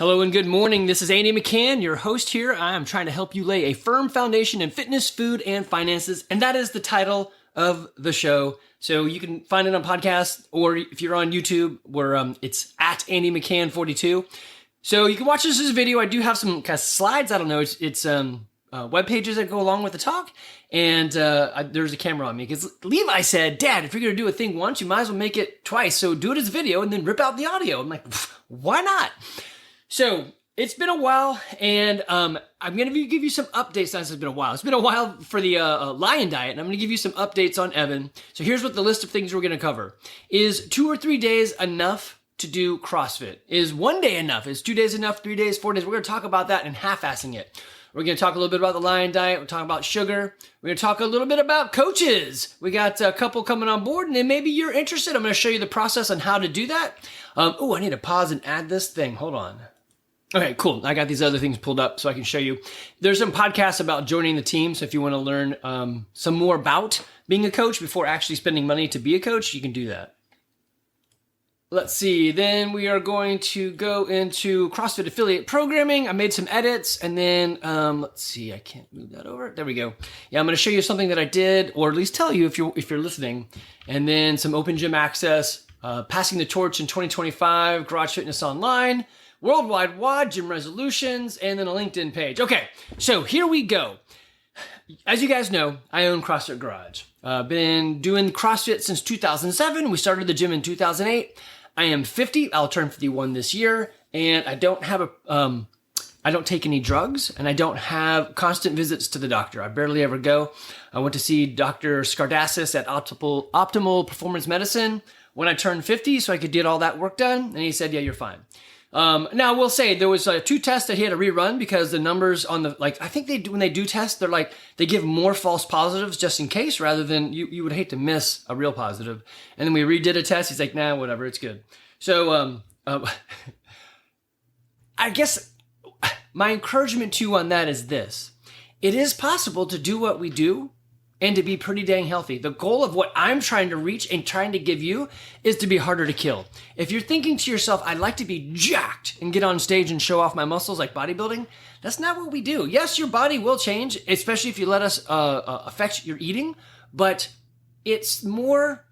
Hello and good morning. This is Andy McCann, your host here. I am trying to help you lay a firm foundation in fitness, food, and finances, and that is the title of the show. So you can find it on podcast, or if you're on YouTube, where it's at Andy McCann 42. So you can watch this as a video. I do have some kind of slides. I don't know. It's web pages that go along with the talk, and there's a camera on me because Levi said, "Dad, if you're gonna do a thing once, you might as well make it twice. So do it as a video and then rip out the audio." I'm like, why not? So it's been a while, and I'm going to give you some updates. It's been a while. It's been a while for the lion diet, and I'm going to give you some updates on Evan. So here's what the list of things we're going to cover. Is 2 or 3 days enough to do CrossFit? Is 1 day enough? Is 2 days enough? 3 days, 4 days? We're going to talk about that and half-assing it. We're going to talk a little bit about the lion diet. We're talking about sugar. We're going to talk a little bit about coaches. We got a couple coming on board, and then maybe you're interested. I'm going to show you the process on how to do that. I need to pause and add this thing. Hold on. Okay, cool. I got these other things pulled up so I can show you. There's some podcasts about joining the team. So if you want to learn some more about being a coach before actually spending money to be a coach, you can do that. Let's see. Then we are going to go into CrossFit affiliate programming. I made some edits, and then let's see. I can't move that over. There we go. Yeah, I'm going to show you something that I did, or at least tell you if you're listening. And then some open gym access, passing the torch in 2025, Garage Fitness Online, Worldwide WOD, gym resolutions, and then a LinkedIn page. Okay, so here we go. As you guys know, I own CrossFit Garage. Been doing CrossFit since 2007. We started the gym in 2008. I am 50. I'll turn 51 this year, and I don't have I don't take any drugs, and I don't have constant visits to the doctor. I barely ever go. I went to see Dr. Skardassis at Optimal Performance Medicine when I turned 50, so I could get all that work done, and he said, "Yeah, you're fine." Now I will say there was 2 tests that he had to rerun because the numbers on the, I think when they do tests, they give more false positives just in case, rather than you would hate to miss a real positive. And then we redid a test. He's like, "Nah, whatever, it's good." So, I guess my encouragement to you on that is this. It is possible to do what we do and to be pretty dang healthy. The goal of what I'm trying to reach and trying to give you is to be harder to kill. If you're thinking to yourself, "I'd like to be jacked and get on stage and show off my muscles like bodybuilding," that's not what we do. Yes, your body will change, especially if you let us affect your eating, but it's more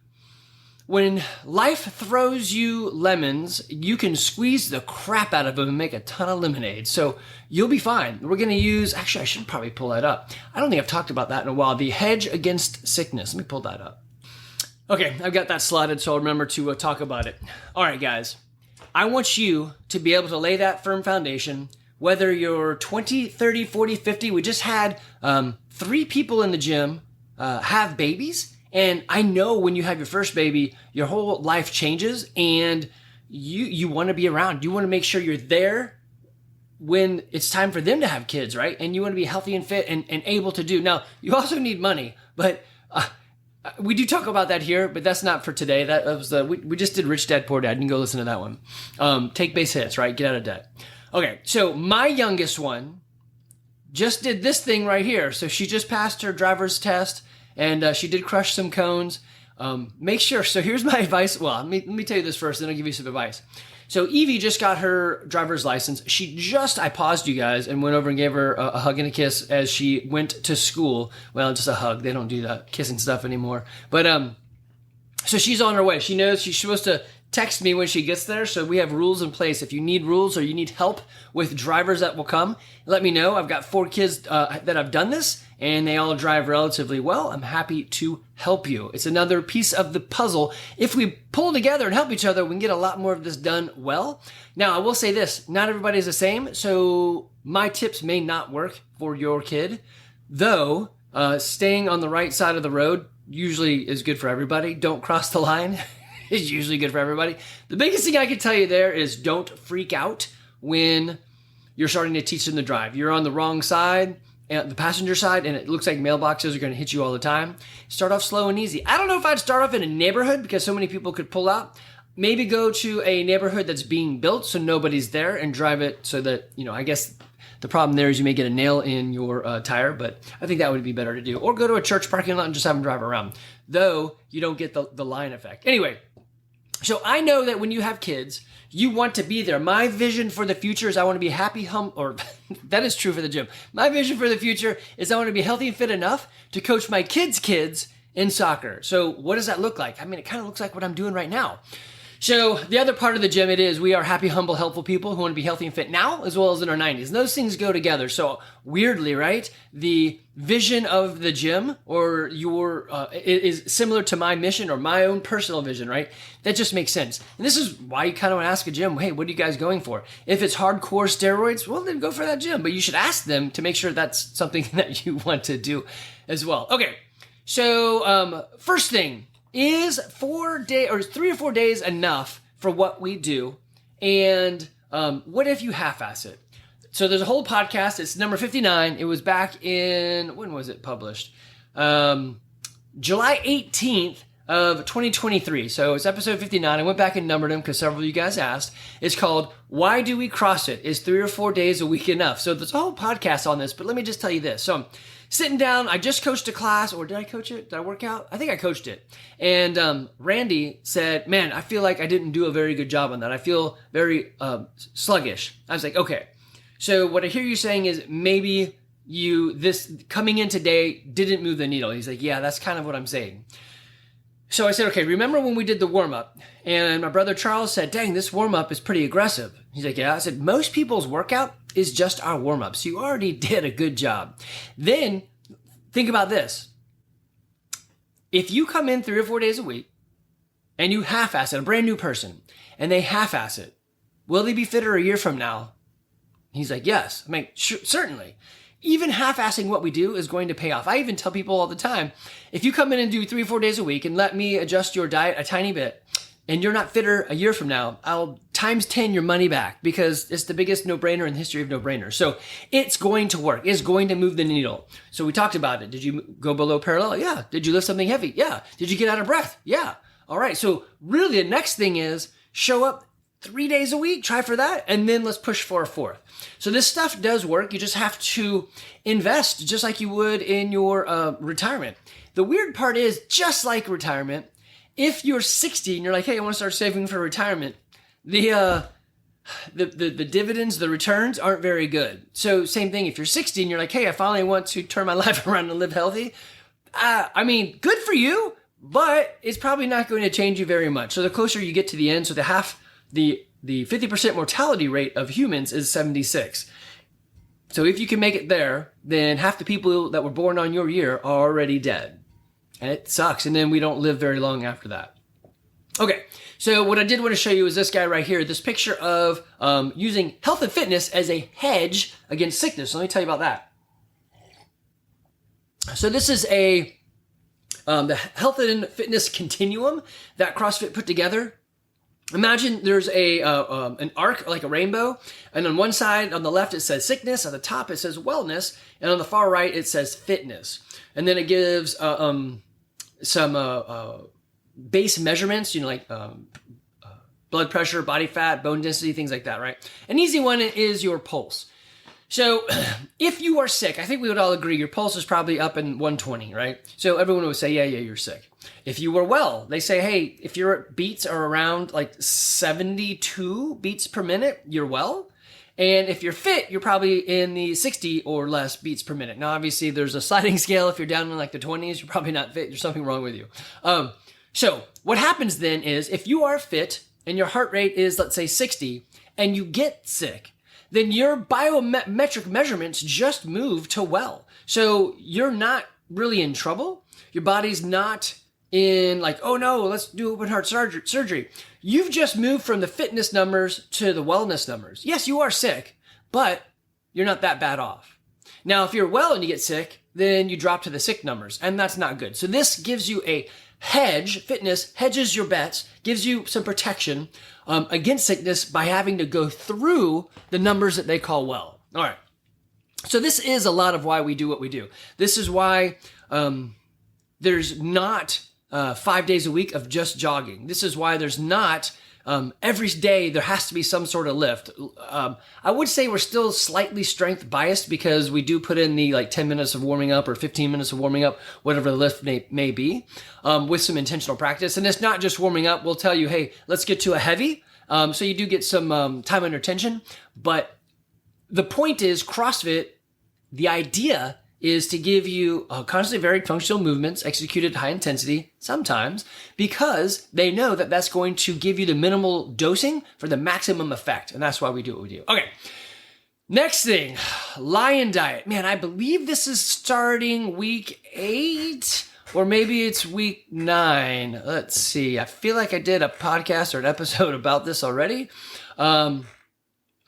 when life throws you lemons, you can squeeze the crap out of them and make a ton of lemonade. So you'll be fine. We're going to use, actually, I should probably pull that up. I don't think I've talked about that in a while. The hedge against sickness. Let me pull that up. Okay, I've got that slotted, so I'll remember to talk about it. All right, guys. I want you to be able to lay that firm foundation, whether you're 20, 30, 40, 50. We just had 3 people in the gym have babies. And I know when you have your first baby, your whole life changes, and you want to be around. You want to make sure you're there when it's time for them to have kids, right? And you want to be healthy and fit and able to do. Now, you also need money, but we do talk about that here, but that's not for today. That was we just did Rich Dad Poor Dad. You can go listen to that one. Take base hits, right? Get out of debt. Okay, so my youngest one just did this thing right here. So she just passed her driver's test. And she did crush some cones. Make sure. So here's my advice. Well, let me tell you this first, then I'll give you some advice. So Evie just got her driver's license. I paused you guys and went over and gave her a hug and a kiss as she went to school. Well, just a hug. They don't do that kissing stuff anymore. But so she's on her way. She knows she's supposed to text me when she gets there. So we have rules in place. If you need rules or you need help with drivers that will come, let me know. I've got 4 kids that have done this, and they all drive relatively well. I'm happy to help you. It's another piece of the puzzle. If we pull together and help each other, we can get a lot more of this done well. Now, I will say this. Not everybody is the same, so my tips may not work for your kid, though staying on the right side of the road usually is good for everybody. Don't cross the line. Is usually good for everybody. The biggest thing I can tell you there is don't freak out when you're starting to teach them to drive. You're on the wrong side, the passenger side, and it looks like mailboxes are going to hit you all the time. Start off slow and easy. I don't know if I'd start off in a neighborhood because so many people could pull out. Maybe go to a neighborhood that's being built so nobody's there and drive it so that, I guess the problem there is you may get a nail in your tire, but I think that would be better to do. Or go to a church parking lot and just have them drive around, though you don't get the line effect. Anyway, So I know that when you have kids, you want to be there. My vision for the future is I want to be happy, or that is true for the gym. My vision for the future is I want to be healthy and fit enough to coach my kids in soccer. So what does that look like? I mean, it kind of looks like what I'm doing right now. So the other part of the gym, we are happy, humble, helpful people who want to be healthy and fit now as well as in our 90s. And those things go together. So weirdly, right? The vision of the gym or is similar to my mission or my own personal vision, right? That just makes sense. And this is why you kind of want to ask a gym, hey, what are you guys going for? If it's hardcore steroids, well, then go for that gym. But you should ask them to make sure that's something that you want to do as well. Okay. So first thing, is 3 or 4 days enough for what we do? And what if you half-ass it? So there's a whole podcast. It's number 59. It was back in, when was it published? July 18th of 2023. So it's episode 59. I went back and numbered them because several of you guys asked. It's called, Why Do We CrossFit? Is 3 or 4 days a week enough? So there's a whole podcast on this, but let me just tell you this. So sitting down, I just coached a class, or did I coach it? Did I work out? I think I coached it. And Randy said, man, I feel like I didn't do a very good job on that. I feel very sluggish. I was like, okay. So what I hear you saying is maybe this coming in today didn't move the needle. He's like, yeah, that's kind of what I'm saying. So I said, okay, remember when we did the warm-up? And my brother Charles said, dang, this warm-up is pretty aggressive. He's like, yeah. I said, most people's workout is just our warm-up. So you already did a good job. Then think about this. If you come in 3 or 4 days a week and you half-ass it, a brand new person, and they half-ass it, will they be fitter a year from now? He's like, yes. I mean, certainly. Even half-assing what we do is going to pay off. I even tell people all the time, if you come in and do 3 or 4 days a week and let me adjust your diet a tiny bit, and you're not fitter a year from now, I'll times 10 your money back because it's the biggest no-brainer in the history of no-brainers. So it's going to work. It's going to move the needle. So we talked about it. Did you go below parallel? Yeah. Did you lift something heavy? Yeah. Did you get out of breath? Yeah. All right. So really the next thing is show up 3 days a week, try for that, and then let's push for a 4th. So this stuff does work. You just have to invest just like you would in your retirement. The weird part is, just like retirement, if you're 60 and you're like, hey, I want to start saving for retirement, the dividends, the returns aren't very good. So same thing, if you're 60 and you're like, hey, I finally want to turn my life around and live healthy, I mean, good for you, but it's probably not going to change you very much. So the closer you get to the end, so the 50% mortality rate of humans is 76. So if you can make it there, then half the people that were born on your year are already dead. And it sucks. And then we don't live very long after that. Okay, so what I did want to show you is this guy right here, this picture of using health and fitness as a hedge against sickness. So let me tell you about that. So this is the health and fitness continuum that CrossFit put together. Imagine there's an arc, like a rainbow, and on one side, on the left, it says sickness, on the top, it says wellness, and on the far right, it says fitness. And then it gives some base measurements, like blood pressure, body fat, bone density, things like that, right? An easy one is your pulse. So if you are sick, I think we would all agree your pulse is probably up in 120, right? So everyone would say, yeah, you're sick. If you were well, they say, hey, if your beats are around like 72 beats per minute, you're well. And if you're fit, you're probably in the 60 or less beats per minute. Now, obviously, there's a sliding scale. If you're down in like the 20s, you're probably not fit. There's something wrong with you. So what happens then is if you are fit and your heart rate is, let's say, 60, and you get sick, then your biometric measurements just move to well. So you're not really in trouble. Your body's not in like, oh no, let's do open heart surgery. You've just moved from the fitness numbers to the wellness numbers. Yes, you are sick, but you're not that bad off. Now, if you're well and you get sick, then you drop to the sick numbers, and that's not good. So this gives you a hedge. Fitness hedges your bets, gives you some protection against sickness by having to go through the numbers that they call well. All right. So this is a lot of why we do what we do. This is why there's not 5 days a week of just jogging. This is why there's not every day there has to be some sort of lift. I would say we're still slightly strength biased because we do put in the like 10 minutes of warming up or 15 minutes of warming up, whatever the lift may be, with some intentional practice. And it's not just warming up. We'll tell you, hey, let's get to a heavy. So you do get some time under tension. But the point is CrossFit, the idea is to give you constantly varied functional movements executed at high intensity sometimes, because they know that that's going to give you the minimal dosing for the maximum effect. And that's why we do what we do. Okay. Next thing, lion diet. Man, I believe this is starting week 8 or maybe it's week 9. Let's see. I feel like I did a podcast or an episode about this already.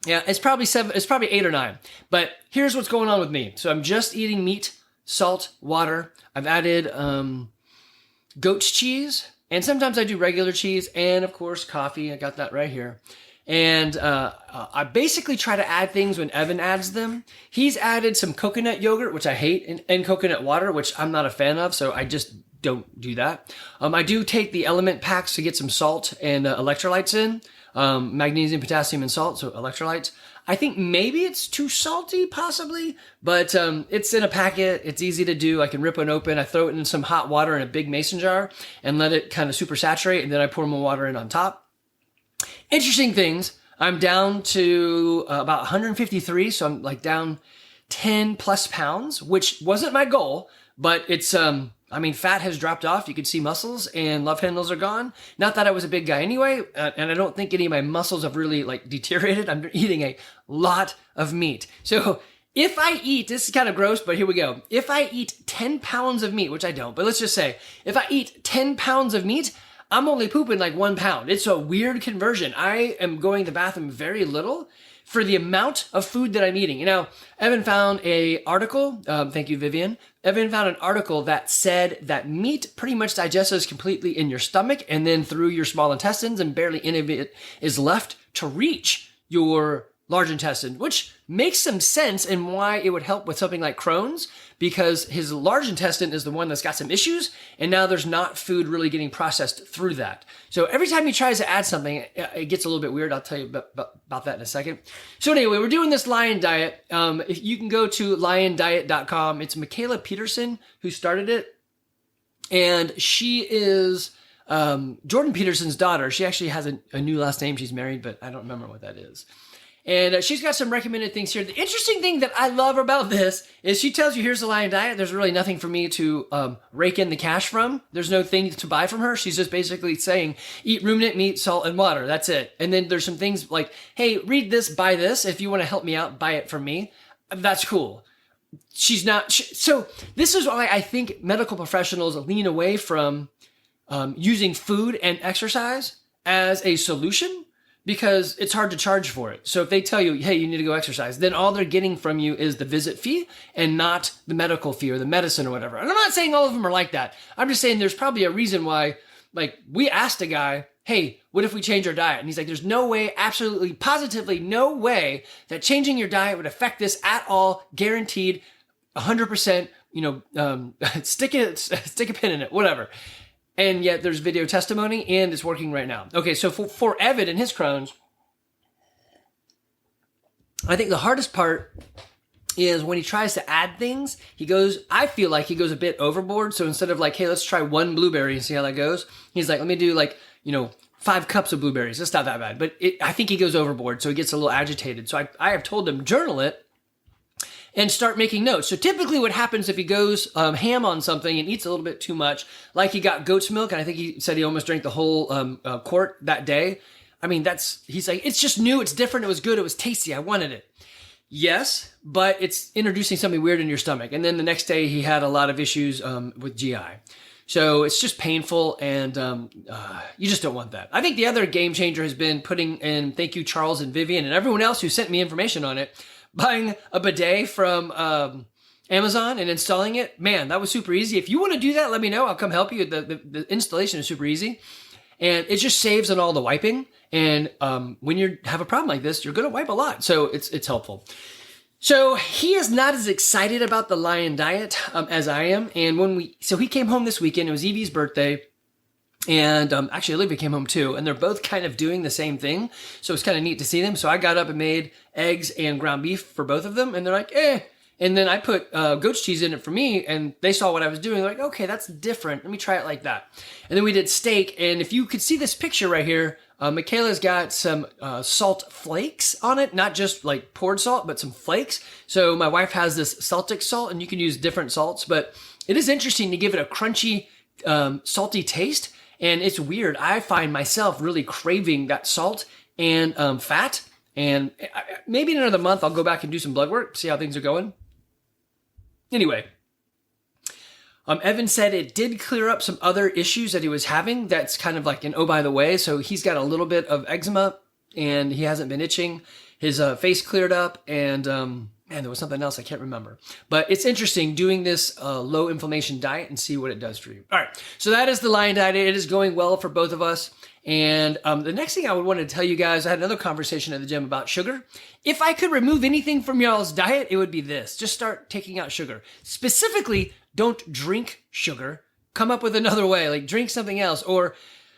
Yeah, it's probably 8 or 9. But here's what's going on with me. So I'm just eating meat, salt, water. I've added goat's cheese, and sometimes I do regular cheese, and of course coffee. I got that right here. And I basically try to add things when Evan adds them. He's added some coconut yogurt, which I hate, and coconut water, which I'm not a fan of, so I just don't do that. I do take the element packs to get some salt and electrolytes in. Magnesium, potassium, and salt, so electrolytes. I think maybe it's too salty, possibly, but it's in a packet. It's easy to do. I can rip one open. I throw it in some hot water in a big mason jar and let it kind of super saturate, and then I pour more water in on top. Interesting things. I'm down to about 153, so I'm like down 10 plus pounds, which wasn't my goal, but it's fat has dropped off. You can see muscles and love handles are gone. Not that I was a big guy anyway, and I don't think any of my muscles have really like deteriorated. I'm eating a lot of meat. So if I eat, this is kind of gross, but here we go. If I eat 10 pounds of meat, which I don't, but let's just say, if I eat 10 pounds of meat, I'm only pooping like 1 pound. It's a weird conversion. I am going to the bathroom very little for the amount of food that I'm eating. You know, Evan found an article, thank you, Vivian. Evan found an article that said that meat pretty much digests completely in your stomach and then through your small intestines, and barely any of it is left to reach your large intestine, which makes some sense and why it would help with something like Crohn's, because his large intestine is the one that's got some issues, and now there's not food really getting processed through that. So every time he tries to add something, it gets a little bit weird. I'll tell you about that in a second. So anyway, we're doing this lion diet. If you can go to liondiet.com. It's Michaela Peterson who started it, and she is Jordan Peterson's daughter. She actually has a new last name. She's married, but I don't remember what that is. And she's got some recommended things here. The interesting thing that I love about this is she tells you, here's the lion diet. There's really nothing for me to rake in the cash from. There's no thing to buy from her. She's just basically saying, eat ruminant meat, salt, and water. That's it. And then there's some things like, hey, read this, buy this. If you want to help me out, buy it from me. That's cool. She's not. So this is why I think medical professionals lean away from using food and exercise as a solution, because it's hard to charge for it. So if they tell you, hey, you need to go exercise, then all they're getting from you is the visit fee and not the medical fee or the medicine or whatever. And I'm not saying all of them are like that. I'm just saying there's probably a reason why, like, we asked a guy, hey, what if we change our diet? And he's like, there's no way, absolutely, positively no way that changing your diet would affect this at all, guaranteed, 100%, stick a pin in it, whatever. And yet there's video testimony and it's working right now. Okay, so for Evan and his Crohn's, I think the hardest part is when he tries to add things, I feel like he goes a bit overboard. So instead of like, hey, let's try 1 blueberry and see how that goes, he's like, let me do 5 cups of blueberries. It's not that bad, but I think he goes overboard. So he gets a little agitated. So I have told him, journal it and start making notes. So typically what happens if he goes ham on something and eats a little bit too much, like he got goat's milk, and I think he said he almost drank the whole quart that day. I mean, he's like, it's just new, it's different, it was good, it was tasty, I wanted it. Yes, but it's introducing something weird in your stomach. And then the next day he had a lot of issues with GI. So it's just painful, and you just don't want that. I think the other game changer has been putting in, thank you Charles and Vivian and everyone else who sent me information on it, buying a bidet from Amazon and installing it. Man, that was super easy. If you want to do that, let me know. I'll come help you. The installation is super easy. And it just saves on all the wiping. And when you have a problem like this, you're going to wipe a lot. So it's helpful. So he is not as excited about the lion diet as I am. And so he came home this weekend. It was Evie's birthday. And actually, Olivia came home too, and they're both kind of doing the same thing. So it's kind of neat to see them. So I got up and made eggs and ground beef for both of them, and they're like, eh. And then I put goat's cheese in it for me, and they saw what I was doing. They're like, okay, that's different. Let me try it like that. And then we did steak, and if you could see this picture right here, Michaela's got some salt flakes on it, not just like poured salt, but some flakes. So my wife has this Celtic salt, and you can use different salts, but it is interesting to give it a crunchy, salty taste. And it's weird. I find myself really craving that salt and fat. And maybe in another month, I'll go back and do some blood work, see how things are going. Anyway, Evan said it did clear up some other issues that he was having. That's kind of like an oh, by the way. So he's got a little bit of eczema and he hasn't been itching. His face cleared up, and man, there was something else I can't remember. But it's interesting doing this low inflammation diet and see what it does for you. All right, so that is the Lion Diet. It is going well for both of us. And the next thing I would want to tell you guys, I had another conversation at the gym about sugar. If I could remove anything from y'all's diet, it would be this. Just start taking out sugar. Specifically, don't drink sugar. Come up with another way, like drink something else. Or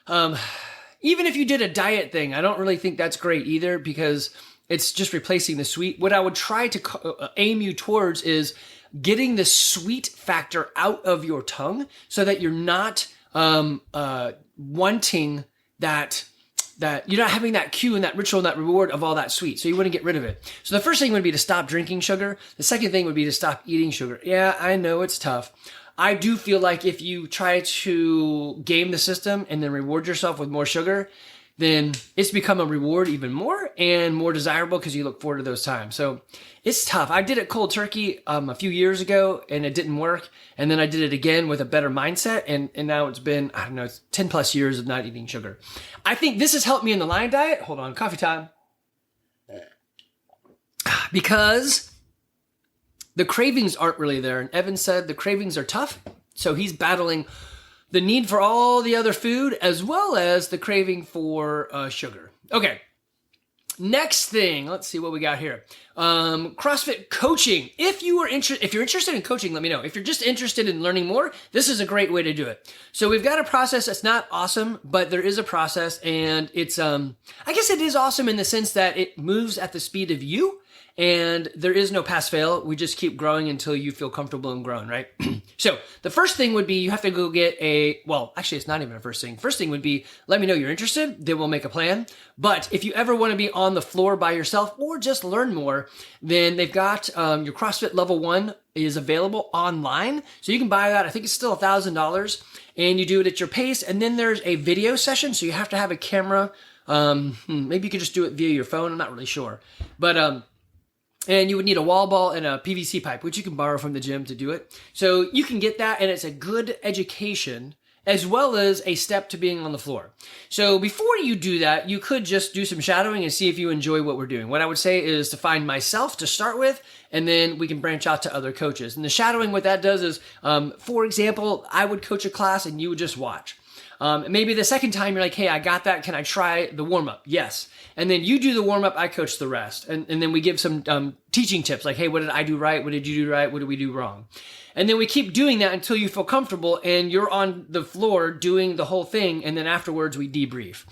even if you did a diet thing, I don't really think that's great either, because it's just replacing the sweet. What I would try to aim you towards is getting the sweet factor out of your tongue so that you're not wanting that you're not having that cue and that ritual and that reward of all that sweet. So you want to get rid of it. So the first thing would be to stop drinking sugar. The second thing would be to stop eating sugar. Yeah, I know it's tough. I do feel like if you try to game the system and then reward yourself with more sugar, then it's become a reward even more and more desirable because you look forward to those times. So it's tough. I did it cold turkey a few years ago and it didn't work. And then I did it again with a better mindset. And now it's been, I don't know, it's 10 plus years of not eating sugar. I think this has helped me in the Lion Diet. Hold on, coffee time. Because the cravings aren't really there. And Evan said the cravings are tough. So he's battling the need for all the other food as well as the craving for sugar. Okay. Next thing, let's see what we got here. CrossFit coaching. If you're interested in coaching, let me know. If you're just interested in learning more, this is a great way to do it. So we've got a process that's not awesome, but there is a process, and it's I guess it is awesome in the sense that it moves at the speed of you. And there is no pass fail. We just keep growing until you feel comfortable and growing, right? So the first thing would be you have to go get actually it's not even a first thing. First thing would be let me know you're interested. Then we'll make a plan. But if you ever want to be on the floor by yourself or just learn more, then they've got your CrossFit Level 1 is available online. So you can buy that. I think it's still $1,000 and you do it at your pace. And then there's a video session. So you have to have a camera. Maybe you could just do it via your phone. I'm not really sure. But, and you would need a wall ball and a PVC pipe, which you can borrow from the gym to do it. So you can get that, and it's a good education as well as a step to being on the floor. So before you do that, you could just do some shadowing and see if you enjoy what we're doing. What I would say is to find myself to start with, and then we can branch out to other coaches. And the shadowing, what that does is, for example, I would coach a class and you would just watch. Maybe the second time you're like, hey, I got that. Can I try the warm-up? Yes. And then you do the warm-up, I coach the rest. And then we give some teaching tips like, hey, what did I do right? What did you do right? What did we do wrong? And then we keep doing that until you feel comfortable and you're on the floor doing the whole thing. And then afterwards we debrief.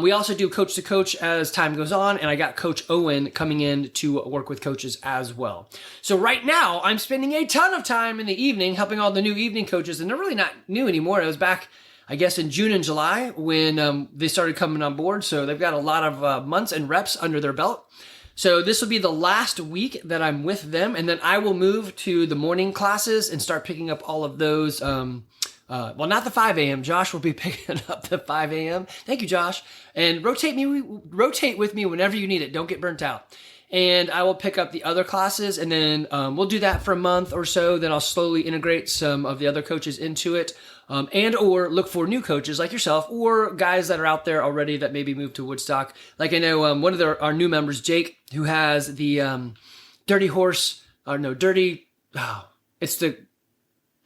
We also do coach to coach as time goes on. And I got Coach Owen coming in to work with coaches as well. So right now I'm spending a ton of time in the evening helping all the new evening coaches. And they're really not new anymore. It was back, I guess, in June and July when they started coming on board. So they've got a lot of months and reps under their belt. So this will be the last week that I'm with them. And then I will move to the morning classes and start picking up all of those. Well, not the 5 a.m. Josh will be picking up the 5 a.m. Thank you, Josh. And rotate with me whenever you need it. Don't get burnt out. And I will pick up the other classes, and then we'll do that for a month or so. Then I'll slowly integrate some of the other coaches into it, and or look for new coaches like yourself or guys that are out there already that maybe moved to Woodstock. Like I know one of our new members, Jake, who has the it's the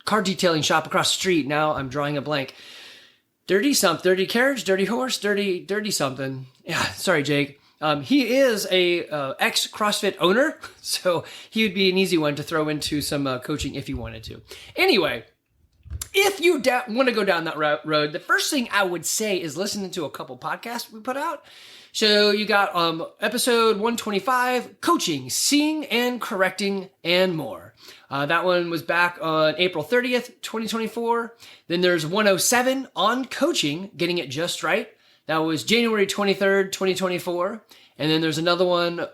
car detailing shop across the street. Now I'm drawing a blank. Dirty carriage, dirty horse, dirty something. Yeah, sorry, Jake. He is a ex CrossFit owner, so he would be an easy one to throw into some coaching if he wanted to. Anyway, if you want to go down that road, the first thing I would say is listening to a couple podcasts we put out. So you got episode 125, Coaching, Seeing and Correcting and More. That one was back on April 30th, 2024. Then there's 107 on coaching, getting it just right. That was January 23rd, 2024. And then there's another one,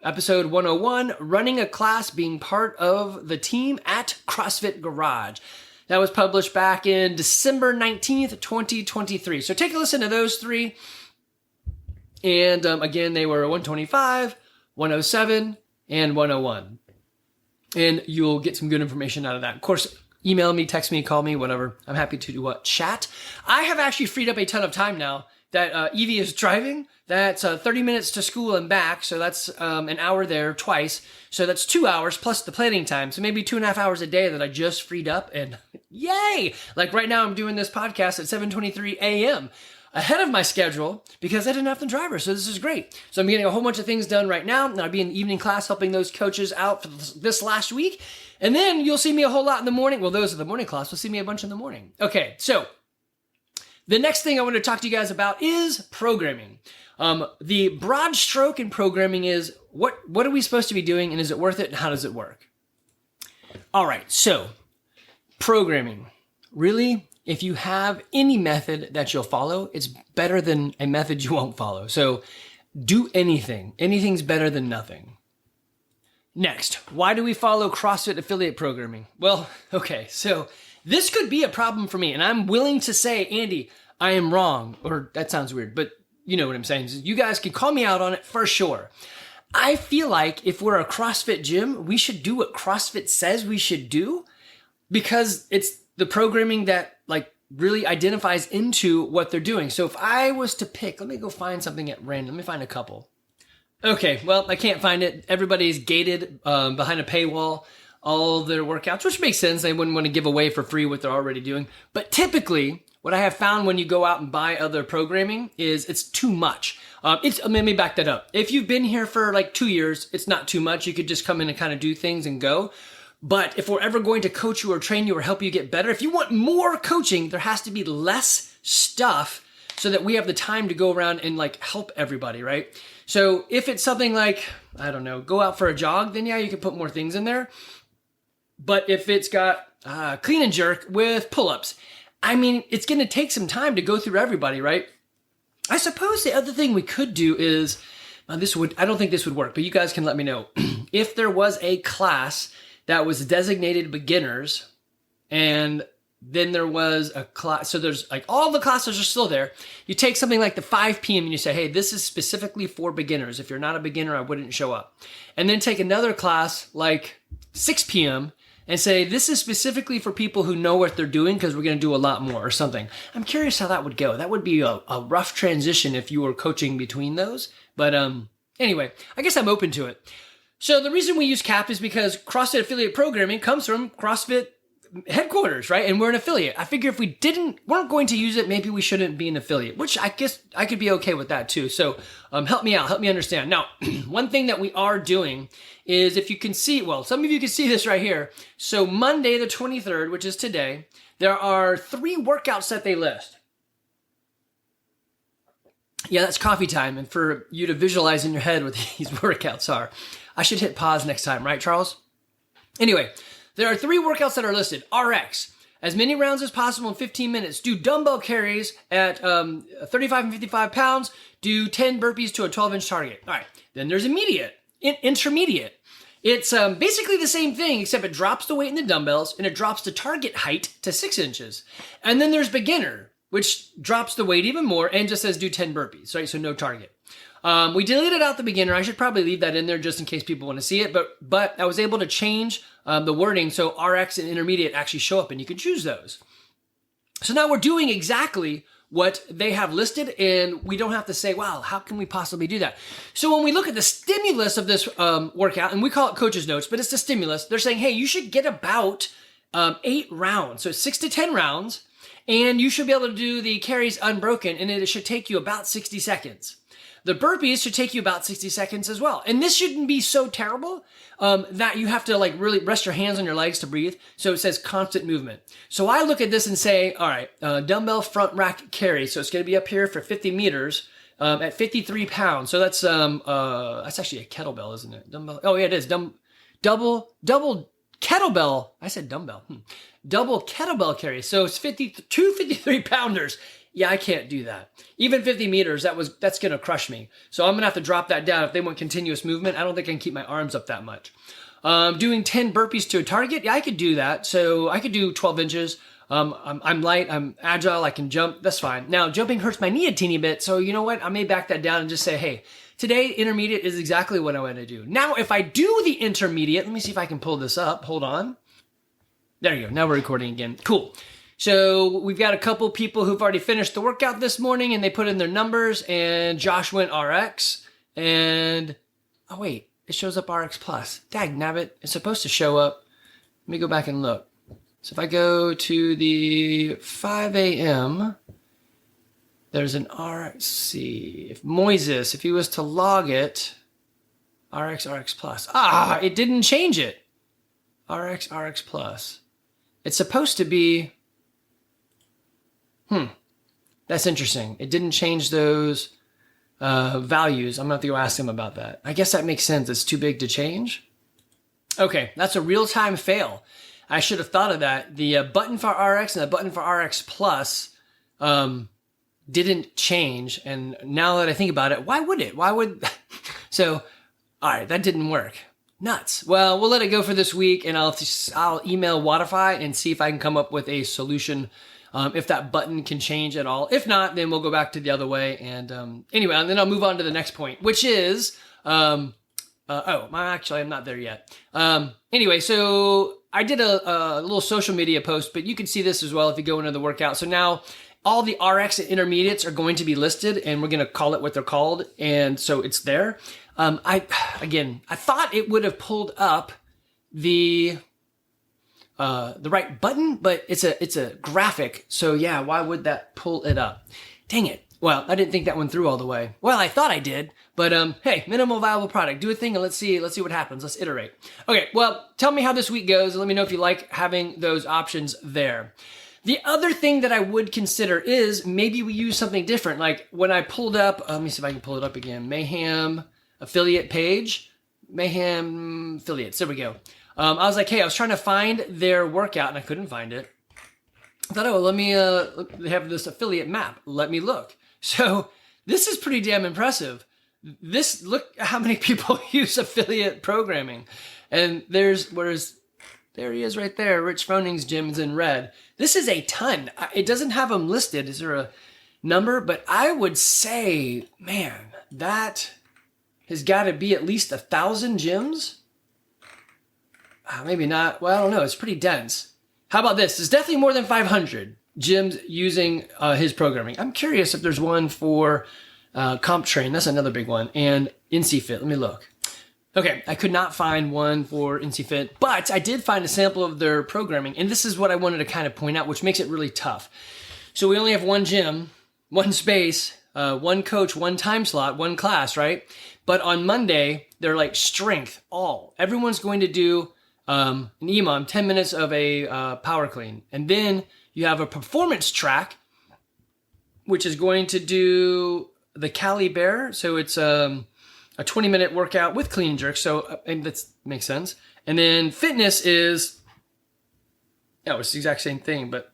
episode 101, Running a Class, Being Part of the Team at CrossFit Garage. That was published back in December 19th, 2023. So take a listen to those three. And again, they were 125, 107, and 101. And you'll get some good information out of that. Of course, email me, text me, call me, whatever. I'm happy to chat. I have actually freed up a ton of time now that Evie is driving. That's 30 minutes to school and back. So that's an hour there twice. So that's 2 hours plus the planning time. So maybe 2.5 hours a day that I just freed up. And yay! Like right now, I'm doing this podcast at 7:23 a.m. ahead of my schedule because I didn't have the driver. So this is great. So I'm getting a whole bunch of things done right now. And I'll be in the evening class helping those coaches out for this last week. And then you'll see me a whole lot in the morning. Well, those are the morning class. We'll see me a bunch in the morning. Okay, so the next thing I want to talk to you guys about is programming. The broad stroke in programming is what are we supposed to be doing and is it worth it and how does it work? All right, so programming. Really, if you have any method that you'll follow, it's better than a method you won't follow. So do anything. Anything's better than nothing. Next, why do we follow CrossFit affiliate programming? Well, okay, so this could be a problem for me, and I'm willing to say, Andy, I am wrong, or that sounds weird, but you know what I'm saying. You guys can call me out on it for sure. I feel like if we're a CrossFit gym, we should do what CrossFit says we should do because it's the programming that like really identifies into what they're doing. So if I was to pick, let me go find something at random. Let me find a couple. Okay, well, I can't find it. Everybody's gated behind a paywall, all their workouts, which makes sense. They wouldn't want to give away for free what they're already doing. But typically, what I have found when you go out and buy other programming is it's too much. Let me back that up. If you've been here for like 2 years, it's not too much. You could just come in and kind of do things and go. But if we're ever going to coach you or train you or help you get better, if you want more coaching, there has to be less stuff so that we have the time to go around and like help everybody, right? So if it's something like, I don't know, go out for a jog, then yeah, you can put more things in there. But if it's got clean and jerk with pull-ups, I mean, it's going to take some time to go through everybody, right? I suppose the other thing we could do is, I don't think this would work, but you guys can let me know. If there was a class that was designated beginners and then there was a class, so there's like all the classes are still there. You take something like the 5 p.m. and you say, hey, this is specifically for beginners. If you're not a beginner, I wouldn't show up. And then take another class like 6 p.m. and say, this is specifically for people who know what they're doing because we're going to do a lot more or something. I'm curious how that would go. That would be a rough transition if you were coaching between those. But anyway, I guess I'm open to it. So the reason we use CAP is because CrossFit affiliate programming comes from CrossFit headquarters, right? And we're an affiliate. I figure if we weren't going to use it, maybe we shouldn't be an affiliate, which I guess I could be okay with that too. So help me out, help me understand. Now, one thing that we are doing is if you can see, well, some of you can see this right here. So Monday, the 23rd, which is today, there are 3 workouts that they list. Yeah, that's coffee time. And for you to visualize in your head what these workouts are, I should hit pause next time, right, Charles? Anyway, there are 3 workouts that are listed. RX, as many rounds as possible in 15 minutes. Do dumbbell carries at 35 and 55 pounds. Do 10 burpees to a 12-inch target. All right. Then there's intermediate. It's basically the same thing, except it drops the weight in the dumbbells and it drops the target height to 6 inches. And then there's beginner, which drops the weight even more and just says do 10 burpees, right? So no target. We deleted out the beginner. I should probably leave that in there just in case people want to see it. But I was able to change the wording so RX and intermediate actually show up and you can choose those. So now we're doing exactly what they have listed and we don't have to say, wow, how can we possibly do that? So when we look at the stimulus of this workout, and we call it coach's notes, but it's the stimulus, they're saying, hey, you should get about 8 rounds. So 6 to 10 rounds. And you should be able to do the carries unbroken and it should take you about 60 seconds. The burpees should take you about 60 seconds as well. And this shouldn't be so terrible that you have to like really rest your hands on your legs to breathe. So it says constant movement. So I look at this and say, all right, dumbbell front rack carry. So it's going to be up here for 50 meters at 53 pounds. So that's actually a kettlebell, isn't it? Dumbbell. Oh yeah, it is. Double kettlebell. I said dumbbell. Double kettlebell carry. So it's 53 pounders. Yeah, I can't do that. Even 50 meters, that's going to crush me. So I'm going to have to drop that down if they want continuous movement. I don't think I can keep my arms up that much. Doing 10 burpees to a target. Yeah, I could do that. So I could do 12 inches. I'm light. I'm agile. I can jump. That's fine. Now, jumping hurts my knee a teeny bit. So you know what? I may back that down and just say, hey, today intermediate is exactly what I want to do. Now, if I do the intermediate, let me see if I can pull this up. Hold on. There you go. Now we're recording again. Cool. So we've got a couple people who've already finished the workout this morning and they put in their numbers, and Josh went RX and, oh wait, it shows up RX plus. Dag nabbit, it's supposed to show up. Let me go back and look. So if I go to the 5 a.m., there's an RX, see, if Moises, if he was to log it, RX plus. It didn't change it. RX plus. It's supposed to be, that's interesting. It didn't change those values. I'm going to have to go ask him about that. I guess that makes sense. It's too big to change. Okay, that's a real-time fail. I should have thought of that. The button for RX and the button for RX Plus didn't change. And now that I think about it, why would it? So, all right, that didn't work. Nuts. Well, we'll let it go for this week, and I'll email Wodify and see if I can come up with a solution. If that button can change at all. If not, then we'll go back to the other way. And anyway, and then I'll move on to the next point, which is, actually, I'm not there yet. Anyway, so I did a little social media post, but you can see this as well if you go into the workout. So now all the RX and intermediates are going to be listed, and we're going to call it what they're called. And so it's there. I thought it would have pulled up the right button, but it's a graphic. So yeah, why would that pull it up? Dang it. Well, I didn't think that one through all the way. Well, I thought I did, but hey, minimal viable product. Do a thing and let's see what happens. Let's iterate. Okay, well, tell me how this week goes. Let me know if you like having those options there. The other thing that I would consider is maybe we use something different. Like when I pulled up, let me see if I can pull it up again. Mayhem affiliate page. Mayhem affiliates. There we go. I was like, hey, I was trying to find their workout and I couldn't find it. I thought, let me, they have this affiliate map. Let me look. So this is pretty damn impressive. Look how many people use affiliate programming. And there he is right there. Rich Froning's gym is in red. This is a ton. It doesn't have them listed. Is there a number? But I would say, man, that has got to be at least 1,000 gyms. Maybe not. Well, I don't know. It's pretty dense. How about this? There's definitely more than 500 gyms using his programming. I'm curious if there's one for CompTrain. That's another big one. And NCFit. Let me look. Okay, I could not find one for NCFit, but I did find a sample of their programming. And this is what I wanted to kind of point out, which makes it really tough. So we only have one gym, one space, one coach, one time slot, one class, right? But on Monday, they're like strength, all. Everyone's going to do an EMOM, 10 minutes of a power clean. And then you have a performance track, which is going to do the Cali Bear. So it's a 20-minute workout with clean and jerk. So and that makes sense. And then fitness is, it's the exact same thing, but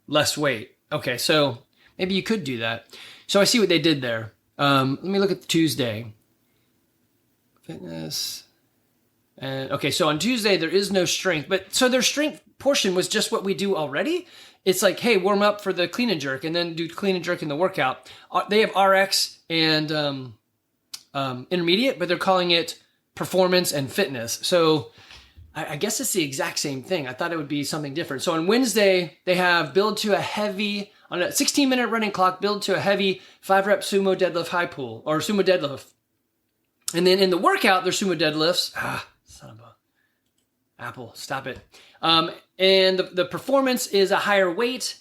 less weight. Okay, so maybe you could do that. So I see what they did there. Let me look at the Tuesday. Fitness. And okay, so on Tuesday, there is no strength. But so their strength portion was just what we do already. It's like, hey, warm up for the clean and jerk and then do clean and jerk in the workout. They have RX and intermediate, but they're calling it performance and fitness. So I guess it's the exact same thing. I thought it would be something different. So on Wednesday, they have build to a heavy, on a 16-minute running clock, build to a heavy 5-rep sumo deadlift high pull or sumo deadlift. And then in the workout, there's sumo deadlifts. Son of a Apple, stop it. And the performance is a higher weight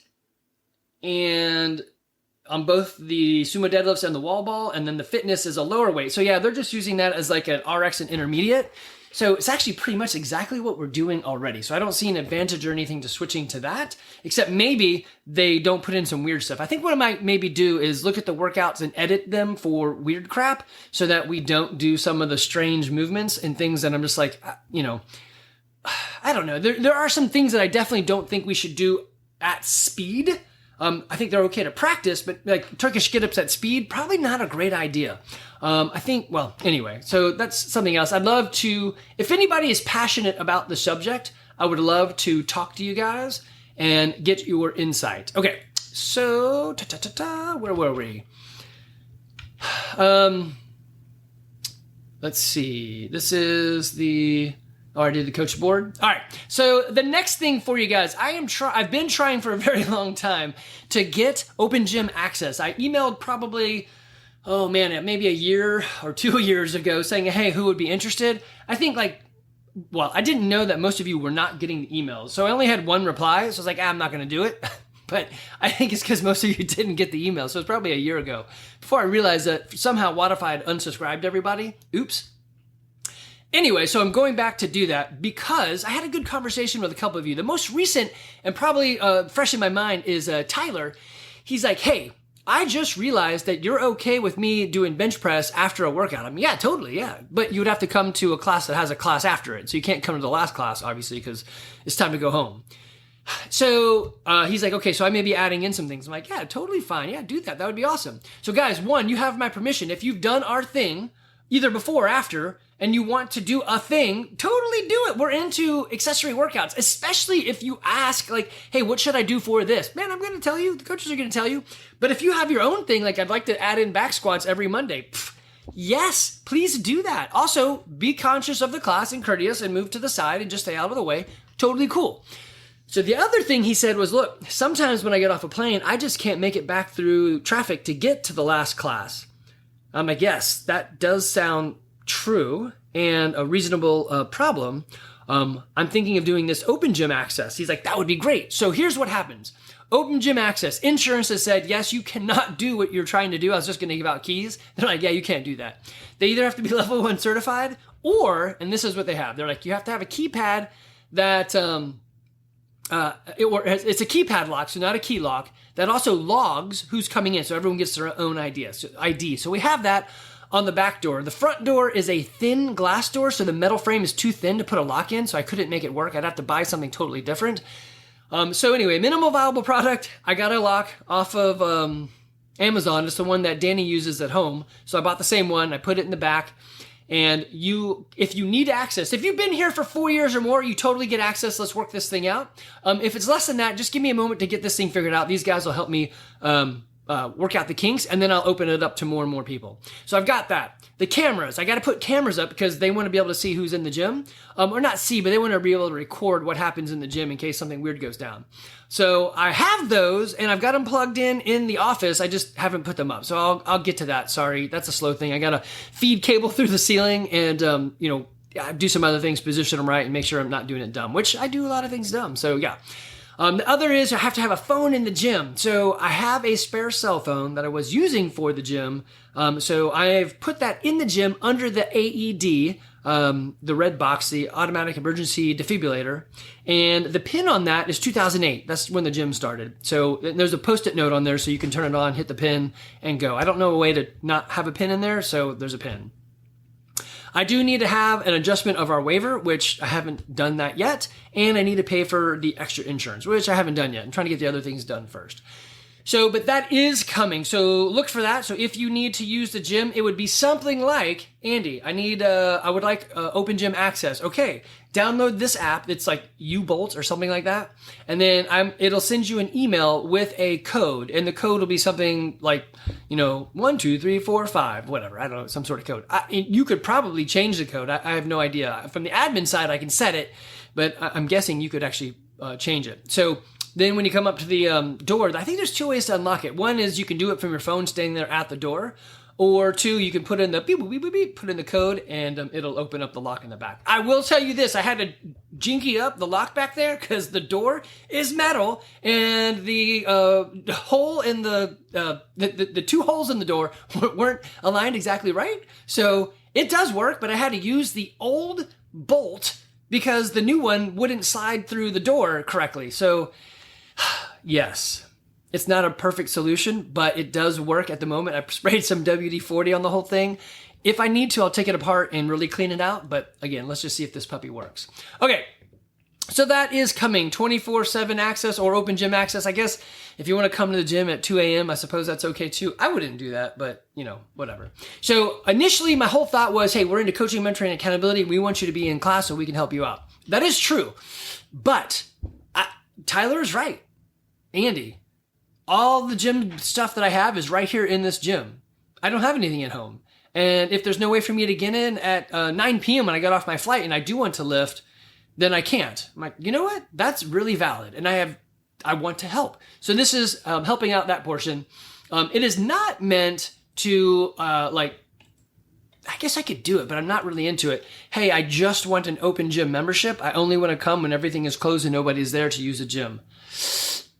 and on both the sumo deadlifts and the wall ball, and then the fitness is a lower weight. So yeah, they're just using that as like an RX and intermediate. So it's actually pretty much exactly what we're doing already. So I don't see an advantage or anything to switching to that, except maybe they don't put in some weird stuff. I think what I might maybe do is look at the workouts and edit them for weird crap so that we don't do some of the strange movements and things that I'm just like, I don't know. There are some things that I definitely don't think we should do at speed. I think they're okay to practice, but like Turkish get-ups at speed, probably not a great idea. I think, well, anyway, so that's something else. I'd love to, if anybody is passionate about the subject, I would love to talk to you guys and get your insight. Okay, so, where were we? Let's see. This is the... Oh, I did the coach board. All right. So the next thing for you guys, I've been trying for a very long time to get open gym access. I emailed probably, maybe a year or 2 years ago saying, hey, who would be interested? I think I didn't know that most of you were not getting the emails. So I only had one reply. So I was like, I'm not going to do it. But I think it's because most of you didn't get the email. So it's probably a year ago before I realized that somehow Wodify had unsubscribed everybody. Oops. Anyway, so I'm going back to do that because I had a good conversation with a couple of you. The most recent and probably fresh in my mind is Tyler. He's like, hey, I just realized that you're okay with me doing bench press after a workout. I mean, yeah, totally, yeah. But you would have to come to a class that has a class after it. So you can't come to the last class, obviously, because it's time to go home. So he's like, okay, so I may be adding in some things. I'm like, yeah, totally fine. Yeah, do that. That would be awesome. So guys, one, you have my permission. If you've done our thing, either before or after, and you want to do a thing, totally do it. We're into accessory workouts, especially if you ask like, hey, what should I do for this? Man, I'm going to tell you. The coaches are going to tell you. But if you have your own thing, like I'd like to add in back squats every Monday, yes, please do that. Also, be conscious of the class and courteous and move to the side and just stay out of the way. Totally cool. So the other thing he said was, look, sometimes when I get off a plane, I just can't make it back through traffic to get to the last class. I'm like, yes, that does sound true and a reasonable problem. I'm thinking of doing this open gym access. He's like, that would be great. So here's what happens. Open gym access. Insurance has said, yes, you cannot do what you're trying to do. I was just going to give out keys. They're like, yeah, you can't do that. They either have to be level 1 certified or, and this is what they have. They're like, you have to have a keypad that, it's a keypad lock, so not a key lock, that also logs who's coming in, so everyone gets their own ID. So we have that on the back door. The front door is a thin glass door, so the metal frame is too thin to put a lock in, so I couldn't make it work. I'd have to buy something totally different. So anyway, minimal viable product. I got a lock off of Amazon. It's the one that Danny uses at home. So I bought the same one. I put it in the back. And if you need access, if you've been here for 4 years or more, you totally get access. Let's work this thing out. If it's less than that, just give me a moment to get this thing figured out. These guys will help me work out the kinks, and then I'll open it up to more and more people. So I've got that. The cameras, I got to put cameras up because they want to be able to see who's in the gym. Or not see, but they want to be able to record what happens in the gym in case something weird goes down. So I have those, and I've got them plugged in the office. I just haven't put them up. So I'll get to that. Sorry, that's a slow thing. I got to feed cable through the ceiling and, do some other things, position them right, and make sure I'm not doing it dumb, which I do a lot of things dumb. So yeah. The other is I have to have a phone in the gym. So I have a spare cell phone that I was using for the gym. So I've put that in the gym under the AED, the red box, the automatic emergency defibrillator. And the pin on that is 2008. That's when the gym started. So there's a Post-it note on there so you can turn it on, hit the pin, and go. I don't know a way to not have a pin in there, so there's a pin. I do need to have an adjustment of our waiver, which I haven't done that yet, and I need to pay for the extra insurance, which I haven't done yet. I'm trying to get the other things done first. So, but that is coming, so look for that. So if you need to use the gym, it would be something like, Andy, I would like open gym access. Okay, download this app. It's like U-Bolt or something like that. And then it'll send you an email with a code, and the code will be something like, 1, 2, 3, 4, 5, whatever. I don't know, some sort of code. You could probably change the code. I have no idea. From the admin side, I can set it, but I'm guessing you could actually change it. So then when you come up to the door, I think there's 2 ways to unlock it. One is you can do it from your phone standing there at the door, Or two, you can put in the beep, beep, beep, beep, put in the code, and it'll open up the lock in the back. I will tell you this, I had to jinky up the lock back there because the door is metal and the hole in the two holes in the door weren't aligned exactly right. So it does work, but I had to use the old bolt because the new one wouldn't slide through the door correctly. So yes. It's not a perfect solution, but it does work at the moment. I sprayed some WD-40 on the whole thing. If I need to, I'll take it apart and really clean it out. But again, let's just see if this puppy works. Okay, so that is coming, 24/7 access or open gym access. I guess if you want to come to the gym at 2 a.m., I suppose that's okay too. I wouldn't do that, but whatever. So initially, my whole thought was, hey, we're into coaching, mentoring, and accountability. We want you to be in class so we can help you out. That is true. But Tyler is right. Andy. All the gym stuff that I have is right here in this gym. I don't have anything at home. And if there's no way for me to get in at 9 p.m. when I get off my flight and I do want to lift, then I can't. I'm like, you know what? That's really valid. And I want to help. So this is helping out that portion. It is not meant to I guess I could do it, but I'm not really into it. Hey, I just want an open gym membership. I only want to come when everything is closed and nobody's there to use a gym.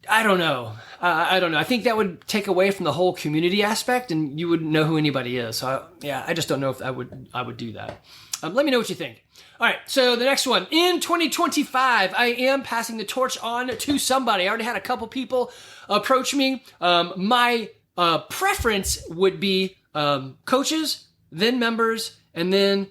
I don't know. I think that would take away from the whole community aspect, and you wouldn't know who anybody is. So I just don't know if I would do that. Let me know what you think. All right, so the next one. In 2025, I am passing the torch on to somebody. I already had a couple people approach me. My preference would be coaches, then members, and then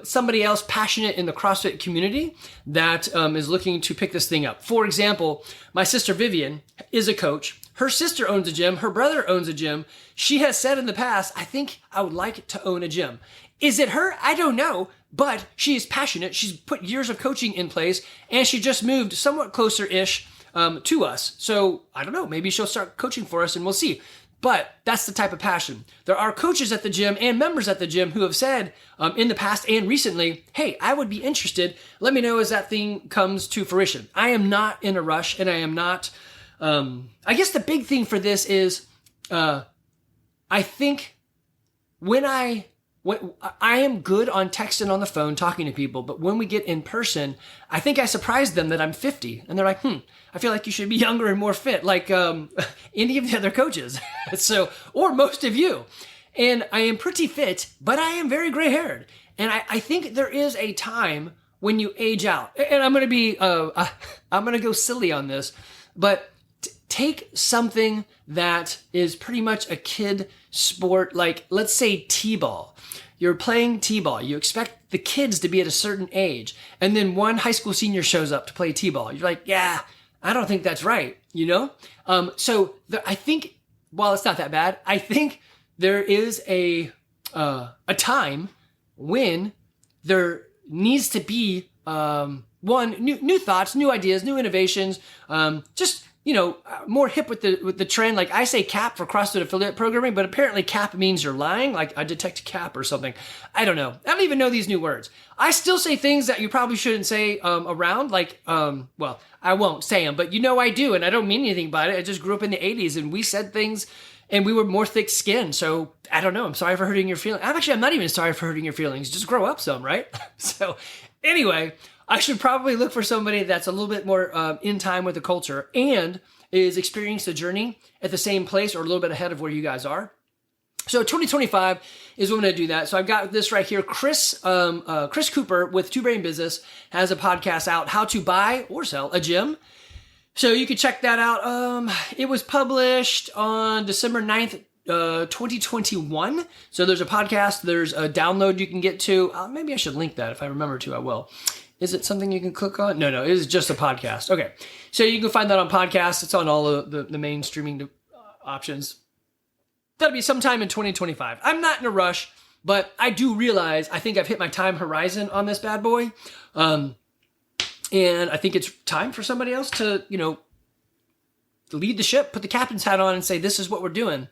somebody else passionate in the CrossFit community that is looking to pick this thing up. For example, my sister Vivian is a coach. Her sister owns a gym. Her brother owns a gym. She has said in the past, I think I would like to own a gym. Is it her? I don't know, but she is passionate. She's put years of coaching in place, and she just moved somewhat closer-ish to us. So I don't know. Maybe she'll start coaching for us, and we'll see. But that's the type of passion. There are coaches at the gym and members at the gym who have said in the past and recently, hey, I would be interested. Let me know as that thing comes to fruition. I am not in a rush, and I am not, I guess the big thing for this is I think when I am good on texting on the phone, talking to people, but when we get in person, I think I surprised them that I'm 50. And they're like, I feel like you should be younger and more fit, like any of the other coaches. Or most of you. And I am pretty fit, but I am very gray haired. And I think there is a time when you age out. And I'm going to go silly on this, but take something that is pretty much a kid sport, like let's say T-ball. You're playing T-ball. You expect the kids to be at a certain age. And then one high school senior shows up to play T-ball. You're like, yeah, I don't think that's right, I think, while it's not that bad, I think there is a time when there needs to be new thoughts, new ideas, new innovations, more hip with the trend. Like I say CAP for CrossFit affiliate programming, but apparently CAP means you're lying, like I detect CAP or something. I don't know. I don't even know these new words. I still say things that you probably shouldn't say around, like, I won't say them, but I do, and I don't mean anything by it. I just grew up in the 80s, and we said things, and we were more thick-skinned, so I don't know. I'm sorry for hurting your feelings. I'm not even sorry for hurting your feelings. Just grow up some, right? So anyway, I should probably look for somebody that's a little bit more in time with the culture and is experiencing the journey at the same place or a little bit ahead of where you guys are. So 2025 is when I'm going to do that. So I've got this right here. Chris Cooper with Two Brain Business has a podcast out, How to Buy or Sell a Gym. So you can check that out. It was published on December 9th, 2021. So there's a podcast. There's a download you can get to. Maybe I should link that. If I remember to, I will. Is it something you can click on? No, it is just a podcast. Okay. So you can find that on podcasts. It's on all of the main streaming options. That'll be sometime in 2025. I'm not in a rush, but I do realize I think I've hit my time horizon on this bad boy. And I think it's time for somebody else to, lead the ship, put the captain's hat on and say, this is what we're doing.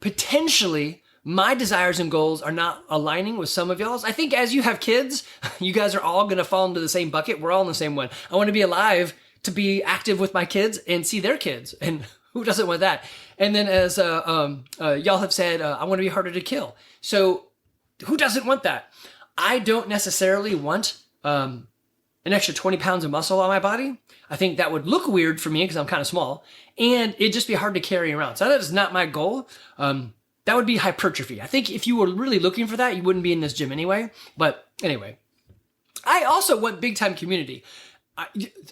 Potentially, my desires and goals are not aligning with some of y'all's. I think as you have kids, you guys are all going to fall into the same bucket. We're all in the same one. I want to be alive to be active with my kids and see their kids. And Who doesn't want that? And then as y'all have said, I want to be harder to kill. So who doesn't want that? I don't necessarily want an extra 20 pounds of muscle on my body. I think that would look weird for me because I'm kind of small, and it'd just be hard to carry around. So that is not my goal. That would be hypertrophy. I think if you were really looking for that, you wouldn't be in this gym anyway. But anyway, I also want big time community.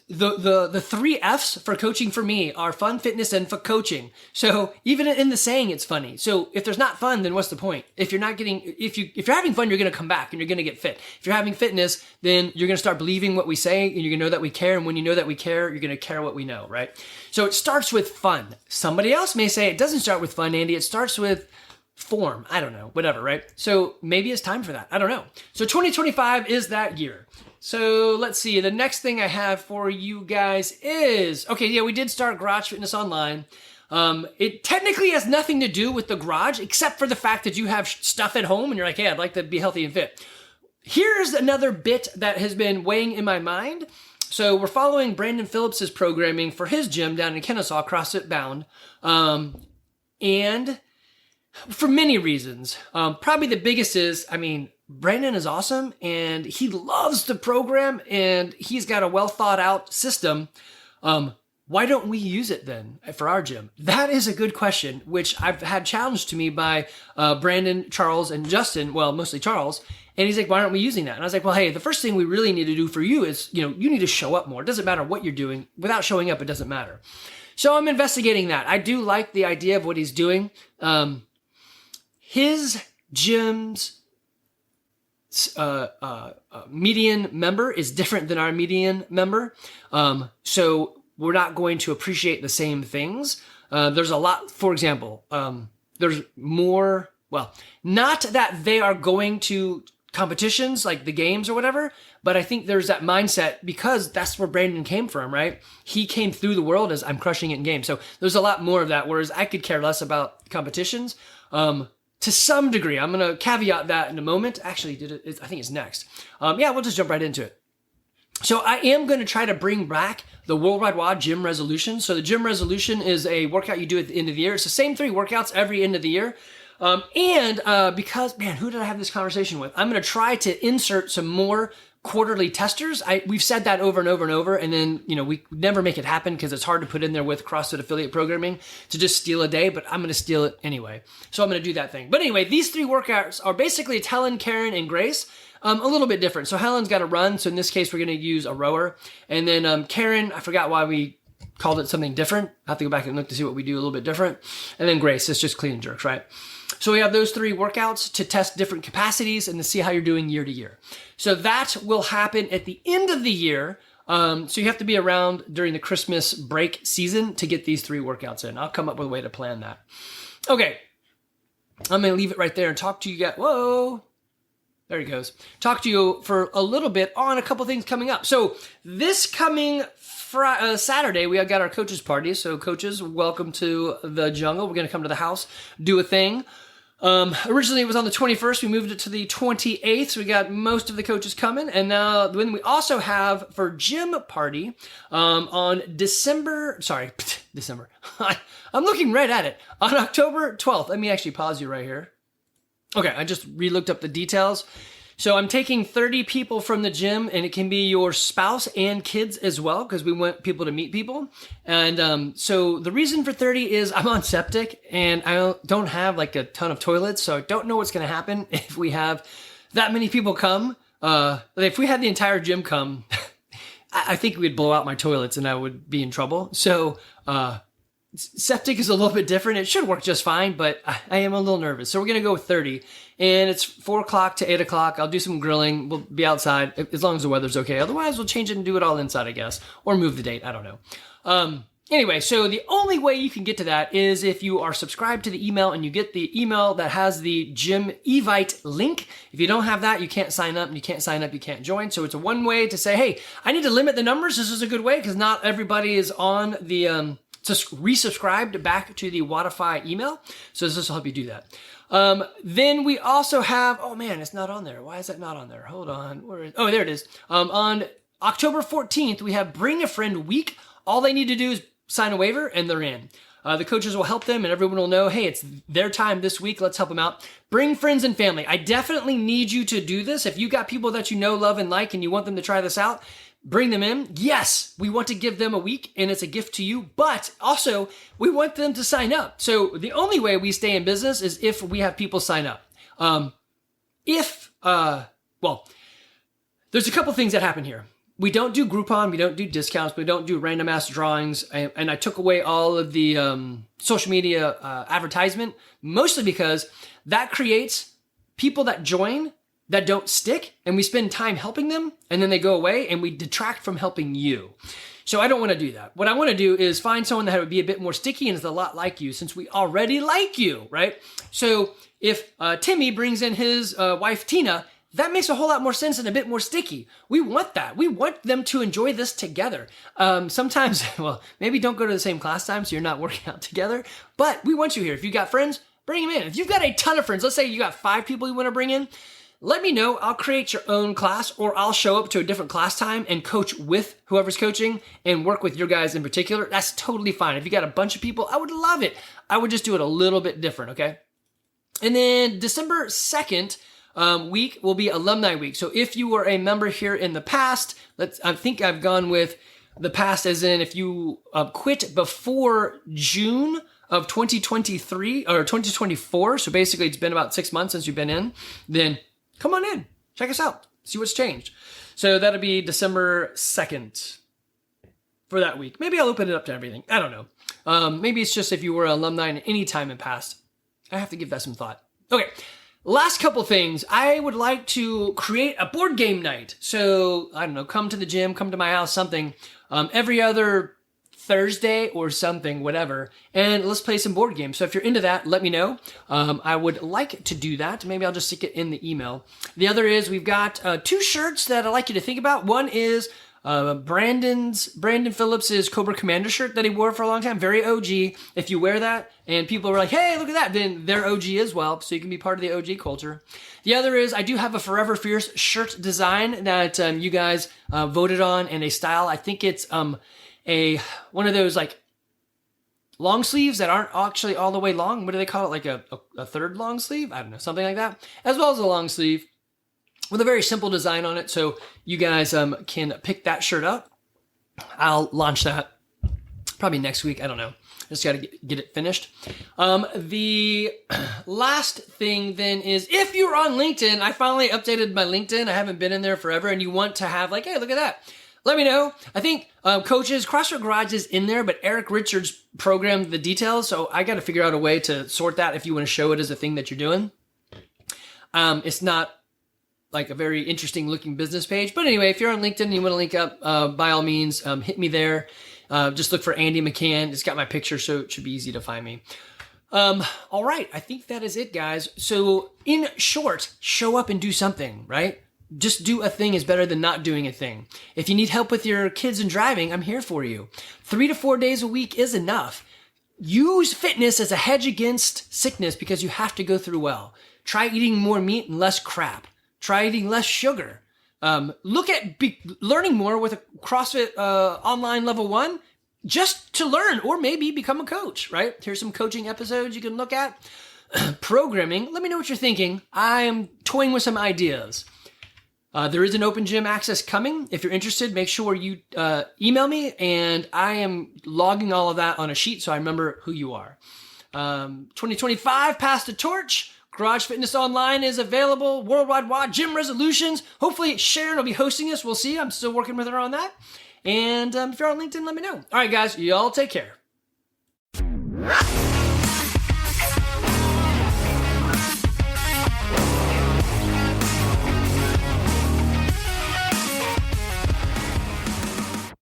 The three F's for coaching for me are fun, fitness, and for coaching. So even in the saying, it's funny. So if there's not fun, then what's the point? If you're having fun, you're going to come back and you're going to get fit. If you're having fitness, then you're going to start believing what we say and you're going to know that we care. And when you know that we care, you're going to care what we know, right? So it starts with fun. Somebody else may say it doesn't start with fun, Andy. It starts with form. I don't know, whatever, right? So maybe it's time for that. I don't know. So 2025 is that year. So let's see. The next thing I have for you guys is, okay, yeah, we did start Garage Fitness Online. It technically has nothing to do with the garage, except for the fact that you have stuff at home and you're like, hey, I'd like to be healthy and fit. Here's another bit that has been weighing in my mind. So we're following Brandon Phillips's programming for his gym down in Kennesaw, CrossFit Bound. And for many reasons, probably the biggest is, Brandon is awesome and he loves the program and he's got a well thought out system. Why don't we use it then for our gym? That is a good question, which I've had challenged to me by Brandon, Charles, and Justin. Well, mostly Charles. And he's like, why aren't we using that? And I was like, well, hey, the first thing we really need to do for you is, you need to show up more. It doesn't matter what you're doing. Without showing up, it doesn't matter. So I'm investigating that. I do like the idea of what he's doing. His gym's median member is different than our median member. So we're not going to appreciate the same things. There's a lot, for example, there's more, not that they are going to competitions like the games or whatever, but I think there's that mindset because that's where Brandon came from, right? He came through the world as I'm crushing it in games. So there's a lot more of that, whereas I could care less about competitions. To some degree, I'm going to caveat that in a moment. Actually, I think it's next. We'll just jump right into it. So I am going to try to bring back the Worldwide WOD Gym Resolution. So the Gym Resolution is a workout you do at the end of the year. It's the same 3 workouts every end of the year. Because, who did I have this conversation with? I'm going to try to insert some more quarterly testers. We've said that over and over and over, and then, we never make it happen because it's hard to put in there with CrossFit affiliate programming to just steal a day, but I'm going to steal it anyway. So I'm going to do that thing. But anyway, these 3 workouts are basically it's Helen, Karen, and Grace. A little bit different. So Helen's got to run. So in this case, we're going to use a rower. And then Karen, I forgot why we called it something different. I have to go back and look to see what we do a little bit different. And then Grace, it's just clean and jerks, right? So we have those 3 workouts to test different capacities and to see how you're doing year to year. So that will happen at the end of the year. So you have to be around during the Christmas break season to get these 3 workouts in. I'll come up with a way to plan that. Okay. I'm going to leave it right there and talk to you guys. Whoa. There he goes. Talk to you for a little bit on a couple things coming up. So this coming Saturday, we have got our coaches party. So coaches, welcome to the jungle. We're going to come to the house, do a thing. Originally it was on the 21st. We moved it to the 28th. So we got most of the coaches coming. And now then we also have for gym party, on December. I'm looking right at it. On October 12th. Let me actually pause you right here. Okay, I just re-looked up the details. So I'm taking 30 people from the gym, and it can be your spouse and kids as well, because we want people to meet people. And so the reason for 30 is I'm on septic, and I don't have like a ton of toilets, so I don't know what's going to happen if we have that many people come. If we had the entire gym come, I think we'd blow out my toilets, and I would be in trouble. So septic is a little bit different. It should work just fine, but I am a little nervous. So we're going to go with 30. And it's 4 o'clock to 8 o'clock. I'll do some grilling. We'll be outside as long as the weather's okay. Otherwise, we'll change it and do it all inside, I guess. Or move the date. I don't know. Anyway, so the only way you can get to that is if you are subscribed to the email and you get the email that has the Gym Evite link. If you don't have that, you can't sign up, and you can't sign up, you can't join. So it's a one way to say, hey, I need to limit the numbers. This is a good way because not everybody is on the resubscribed back to the Wodify email. So this will help you do that. Then we also have, oh man, it's not on there. Why is that not on there? Hold on. There it is. On October 14th, we have Bring a Friend Week. All they need to do is sign a waiver and they're in. The coaches will help them and everyone will know, hey, it's their time this week. Let's help them out. Bring friends and family. I definitely need you to do this. If you got people that you know, love, and like, and you want them to try this out, bring them in. Yes, we want to give them a week and it's a gift to you, but also we want them to sign up. So the only way we stay in business is if we have people sign up. There's a couple things that happen here. We don't do Groupon, we don't do discounts, we don't do random ass drawings, and I took away all of the social media advertisement, mostly because that creates people that join that don't stick, and we spend time helping them, and then they go away, and we detract from helping you. So I don't want to do that. What I want to do is find someone that would be a bit more sticky and is a lot like you, since we already like you, right? So if Timmy brings in his wife, Tina, that makes a whole lot more sense and a bit more sticky. We want that. We want them to enjoy this together. Sometimes, well, maybe don't go to the same class time so you're not working out together, but we want you here. If you got friends, bring them in. If you've got a ton of friends, let's say you got 5 people you want to bring in, let me know. I'll create your own class, or I'll show up to a different class time and coach with whoever's coaching and work with your guys in particular. That's totally fine. If you got a bunch of people, I would love it. I would just do it a little bit different, okay? And then December 2nd, week will be alumni week. So if you were a member here in the past, I think I've gone with the past as in if you quit before June of 2023 or 2024. So basically it's been about 6 months since you've been in, then come on in, check us out, see what's changed. So that'll be December 2nd for that week. Maybe I'll open it up to everything. I don't know. Maybe it's just if you were an alumni in any time in past. I have to give that some thought. Okay. Last couple things, I would like to create a board game night. So, I don't know, come to the gym, come to my house, something, every other Thursday or something, whatever, and let's play some board games. So if you're into that, let me know. I would like to do that. Maybe I'll just stick it in the email. The other is we've got 2 shirts that I'd like you to think about. One is Brandon Phillips's Cobra Commander shirt that he wore for a long time. Very OG. If you wear that and people are like, hey, look at that, then they're OG as well. So you can be part of the OG culture. The other is I do have a Forever Fierce shirt design that you guys voted on, and a style. I think it's one of those like long sleeves that aren't actually all the way long. What do they call it? Like a third long sleeve? I don't know. Something like that. As well as a long sleeve with a very simple design on it. So you guys can pick that shirt up. I'll launch that probably next week. I don't know. Just got to get it finished. The last thing then is if you're on LinkedIn, I finally updated my LinkedIn. I haven't been in there forever, and you want to have like, hey, look at that. Let me know. I think coaches, CrossFit Garage is in there, but Eric Richards programmed the details. So I got to figure out a way to sort that if you want to show it as a thing that you're doing. It's not like a very interesting looking business page. But anyway, if you're on LinkedIn and you want to link up, by all means, hit me there. Just look for Andy McCann. It's got my picture, so it should be easy to find me. All right. I think that is it, guys. So in short, show up and do something, right? Just do a thing is better than not doing a thing. If you need help with your kids and driving, I'm here for you. 3 to 4 days a week is enough. Use fitness as a hedge against sickness because you have to go through well. Try eating more meat and less crap. Try eating less sugar. Look at learning more with a CrossFit online level 1 just to learn or maybe become a coach, right? Here's some coaching episodes you can look at. Programming. Let me know what you're thinking. I am toying with some ideas. There is an open gym access coming. If you're interested, make sure you email me, and I am logging all of that on a sheet so I remember who you are. 2025, pass the torch. Garage Fitness Online is available worldwide. Gym resolutions. Hopefully Sharon will be hosting us. We'll see. I'm still working with her on that. And if you're on LinkedIn, let me know. All right, guys, y'all take care.